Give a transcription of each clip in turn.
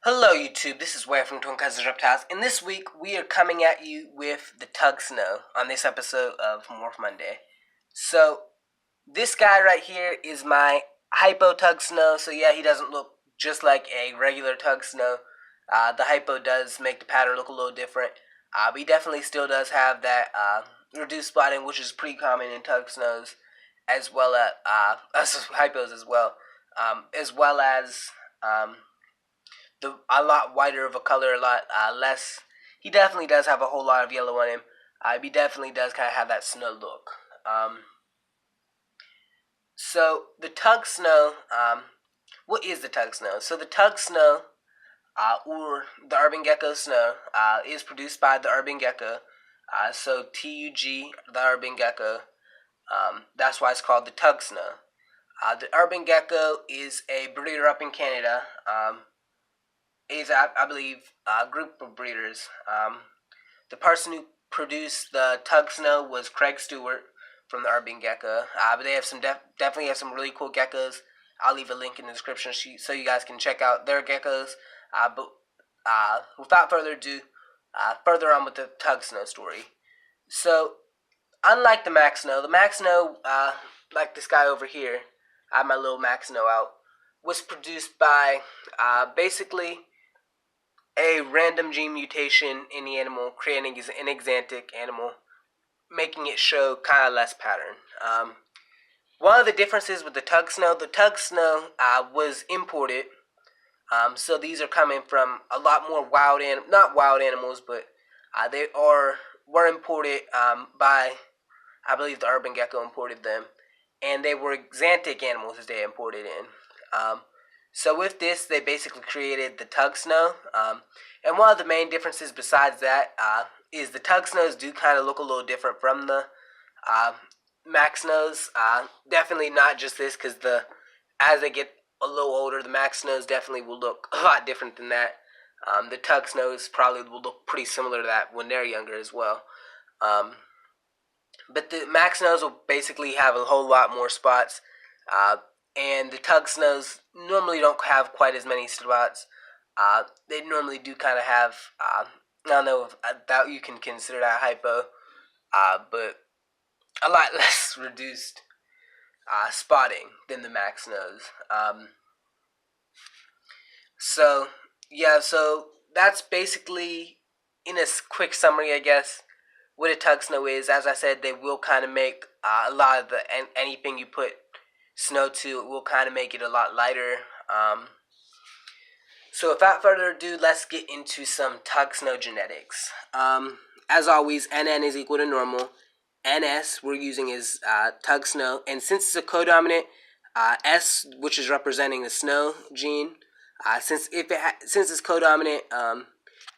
Hello YouTube, this is Ware from Twin Cousins Reptiles, and this week we are coming at you with the Tug Snow on this episode of Morph Monday. So, this guy right here is my Hypo Tug Snow, so yeah, he doesn't look just like a regular Tug Snow. The Hypo does make the pattern look a little different, but he definitely still does have that reduced spotting, which is pretty common in Tug Snows, as well as Hypos as well, as well as a lot whiter of a color, a lot less. He definitely does have a whole lot of yellow on him. He definitely does kind of have that snow look. So the Tug Snow, what is the Tug Snow? So the Tug Snow, or the Urban Gecko Snow, is produced by the Urban Gecko. So TUG, the Urban Gecko. That's why it's called the Tug Snow. The Urban Gecko is a breeder up in Canada. Is I believe a group of breeders. The person who produced the Tug Snow was Craig Stewart from the Urban Gecko. But they have some definitely have some really cool geckos. I'll leave a link in the description sheet so you guys can check out their geckos. But without further ado, further on with the Tug Snow story. So, unlike the Max Snow, the Max Snow, like this guy over here, I have my little Max Snow out, was produced by basically a random gene mutation in the animal, creating an exantic animal, making it show kind of less pattern. One of the differences with the Tug Snow was imported. So these are coming from a lot more not wild animals, but they were imported by, I believe the Urban Gecko imported them, and they were exantic animals as they imported in. So with this, they basically created the Tug Snow. And one of the main differences besides that is the Tug Snows do kind of look a little different from the Max Snows. Definitely not just this, because as they get a little older, the Max Snows definitely will look a lot different than that. The Tug Snows probably will look pretty similar to that when they're younger as well. But the Max Snows will basically have a whole lot more spots. And the Tug Snows normally don't have quite as many spots. They normally do kind of have, I don't know if that you can consider that hypo, but a lot less reduced spotting than the Max Snows. So that's basically, in a quick summary, I guess, what a Tug Snow is. As I said, they will kind of make a lot of anything you put snow to, it will kind of make it a lot lighter. So without further ado, let's get into some Tug Snow genetics. As always, NN is equal to normal. NS we're using is Tug Snow, and since it's a codominant, S, which is representing the snow gene, since it's codominant,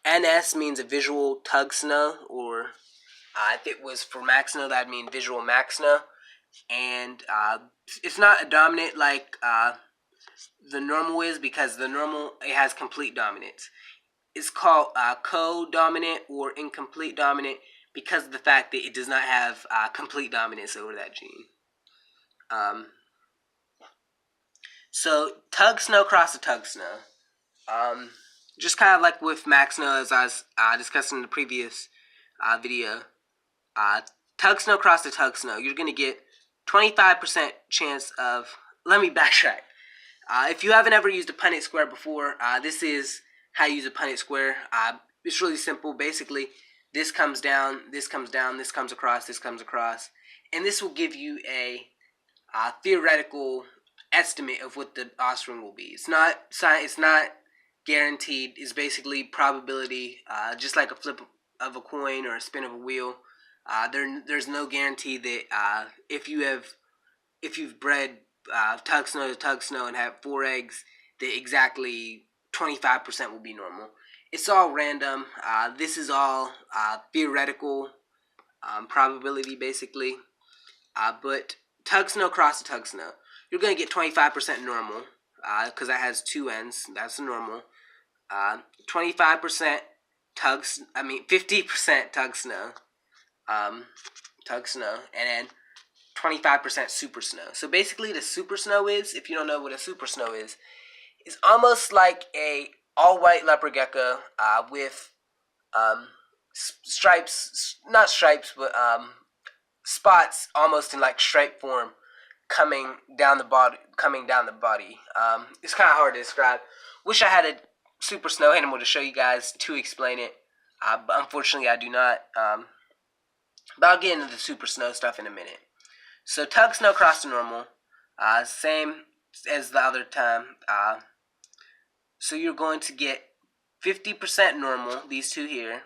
NS means a visual Tug Snow, or if it was for Max Snow, that'd mean visual Max Snow. And it's not a dominant like the normal is, because the normal, it has complete dominance. It's called co-dominant or incomplete dominant because of the fact that it does not have complete dominance over that gene. So Tug Snow cross the Tug Snow. Just kind of like with Max Snow, as I was discussing in the previous video. Tug Snow cross the Tug Snow, you're going to get 25% chance of... Let me backtrack. If you haven't ever used a Punnett square before, this is how you use a Punnett square. It's really simple. Basically, this comes down, this comes down, this comes across, this comes across. And this will give you a theoretical estimate of what the offspring will be. It's not guaranteed. It's basically probability, just like a flip of a coin or a spin of a wheel. There's no guarantee that if you've bred Tug Snow to Tug Snow and have 4 eggs, that exactly 25% will be normal. It's all random. This is all theoretical probability, basically. But Tug Snow cross to Tug Snow, you're going to get 25% normal, because that has 2 ends. That's normal. 25% 50% Tug Snow. Tug Snow, and then 25% Super Snow. So basically, the Super Snow is, if you don't know what a Super Snow is almost like a all white leopard gecko with stripes, not stripes, but spots almost in like stripe form coming down the body. It's kind of hard to describe. Wish I had a super snow animal to show you guys to explain it, but unfortunately I do not. But I'll get into the super snow stuff in a minute. So Tug Snow cross to normal, same as the other time. So you're going to get 50% normal, these two here,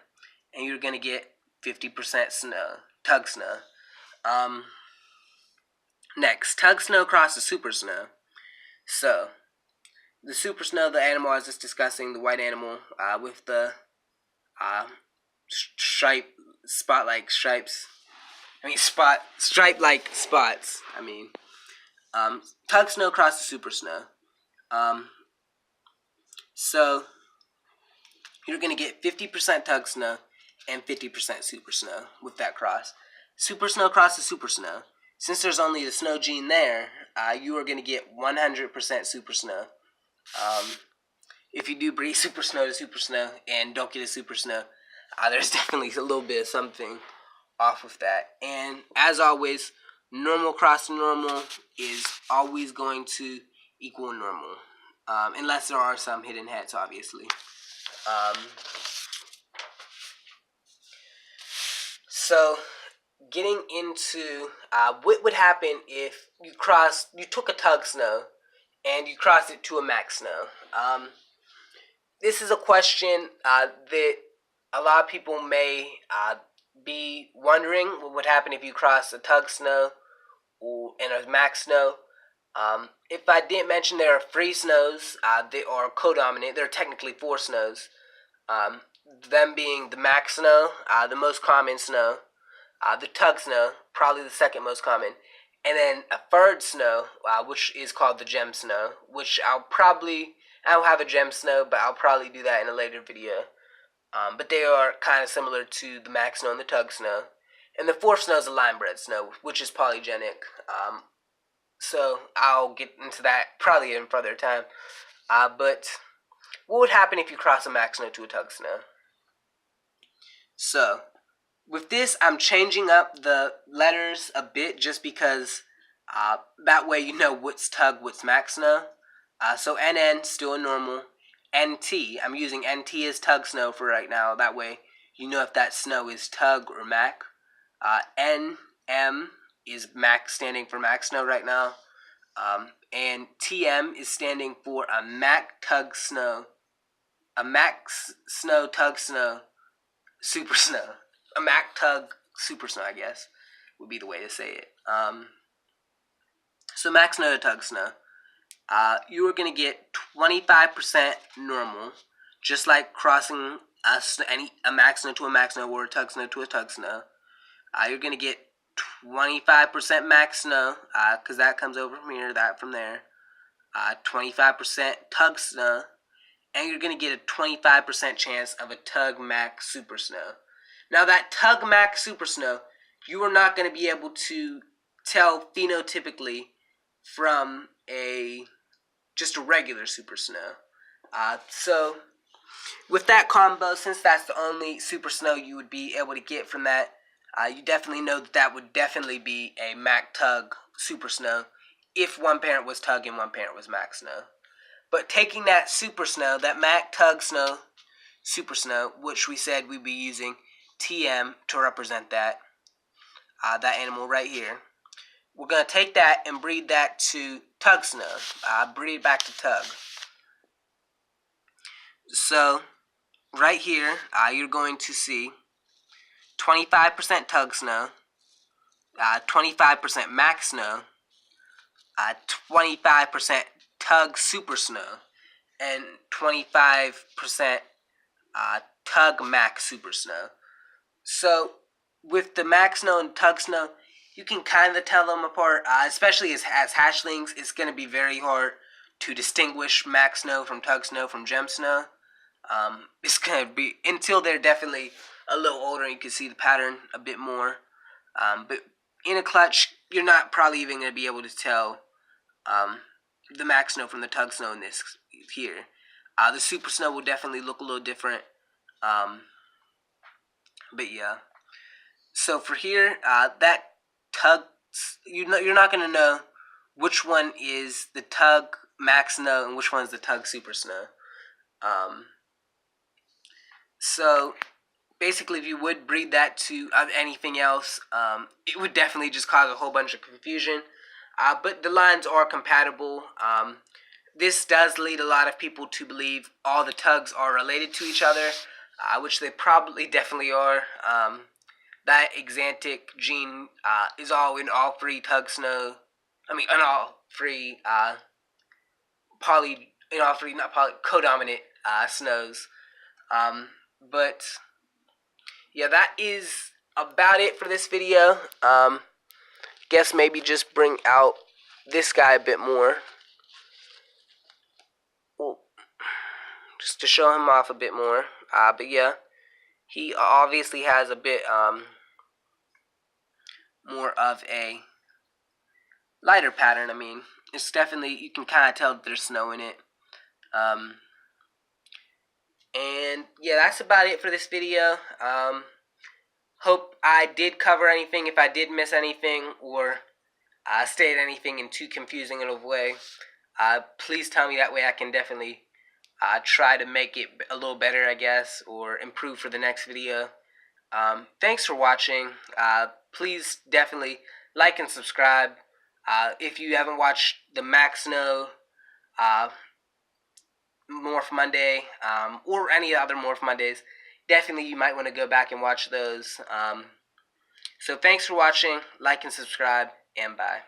and you're going to get 50% snow, Tug Snow. Next, Tug Snow cross to super snow. So the super snow, the animal I was just discussing, the white animal with the stripe-like spots. Tug Snow cross to super snow. So you're going to get 50% Tug Snow and 50% Super Snow with that cross. Super Snow cross to Super Snow. Since there's only the snow gene there, you are going to get 100% Super Snow. If you do breed Super Snow to Super Snow and don't get a Super Snow, there's definitely a little bit of something off of that. And as always, normal cross to normal is always going to equal normal. Unless there are some hidden hats, obviously. So, getting into what would happen if you took a Tug Snow and you crossed it to a Max Snow. This is a question that a lot of people may be wondering what would happen if you cross a Tug Snow and a Max Snow. If I didn't mention, there are 3 snows. They are codominant. There are technically 4 snows. Them being the Max Snow, the most common snow, the Tug Snow, probably the second most common, and then a third snow, which is called the Gem Snow, which I don't have a Gem Snow, but I'll probably do that in a later video. But they are kind of similar to the Max Snow and the Tug Snow. And the 4th snow is a Line-bred snow, which is polygenic. So I'll get into that probably in further time. But what would happen if you cross a Max Snow to a Tug Snow? So with this, I'm changing up the letters a bit just because that way you know what's Tug, what's Max Snow. So NN, still a normal. NT, I'm using NT as Tug Snow for right now. That way you know if that snow is Tug or Mac. NM is Max, standing for Max Snow right now. And TM is standing for a Mac Tug Snow. A Max Snow Tug Snow Super Snow. A Mac Tug Super Snow, I guess, would be the way to say it. So Max Snow to Tug Snow. You are going to get 25% normal, just like crossing a Max Snow to a Max Snow or a Tug Snow to a Tug Snow. You're going to get 25% Max Snow, because that comes over from here, that from there. 25% Tug Snow, and you're going to get a 25% chance of a Tug Max Super Snow. Now that Tug Max Super Snow, you are not going to be able to tell phenotypically from just a regular Super Snow. So with that combo, since that's the only Super Snow you would be able to get from that, you definitely know that would definitely be a Mac Tug Super Snow if one parent was Tug and one parent was Max Snow. But taking that Super Snow, that Mac Tug Snow Super Snow, which we said we'd be using TM to represent that animal right here, we're going to take that and breed that to Tug Snow. Breed it back to Tug. So right here, you're going to see 25% Tug Snow, 25% Max Snow, 25% Tug Super Snow, and 25% Tug Max Super Snow. So with the Max Snow and Tug Snow, you can kind of tell them apart, especially as hatchlings. It's going to be very hard to distinguish Max Snow from Tug Snow from Gem Snow. It's going to be, until they're definitely a little older, you can see the pattern a bit more. But in a clutch, you're not probably even going to be able to tell the Max Snow from the Tug Snow in this here. The super snow will definitely look a little different. But yeah. So for here, that Tug, you're not gonna know which one is the Tug Max Snow and which one is the Tug Super Snow. So basically, if you would breed that to anything else, it would definitely just cause a whole bunch of confusion. But the lines are compatible. This does lead a lot of people to believe all the tugs are related to each other, which they probably definitely are. That exantic gene is all in all three Tug Snow. I mean, in all three codominant snows. But yeah, that is about it for this video. Guess maybe just bring out this guy a bit more. Ooh. Just to show him off a bit more. But yeah, he obviously has a bit more of a lighter pattern. I mean, it's definitely, you can kind of tell that there's snow in it. And yeah, that's about it for this video. Hope I did cover anything. If I did miss anything or state anything in too confusing of a way, please tell me. That way I can definitely try to make it a little better, I guess, or improve for the next video. Thanks for watching. Please definitely like and subscribe. If you haven't watched the Max Snow Morph Monday or any other Morph Mondays, definitely you might want to go back and watch those. So thanks for watching. Like and subscribe, and bye.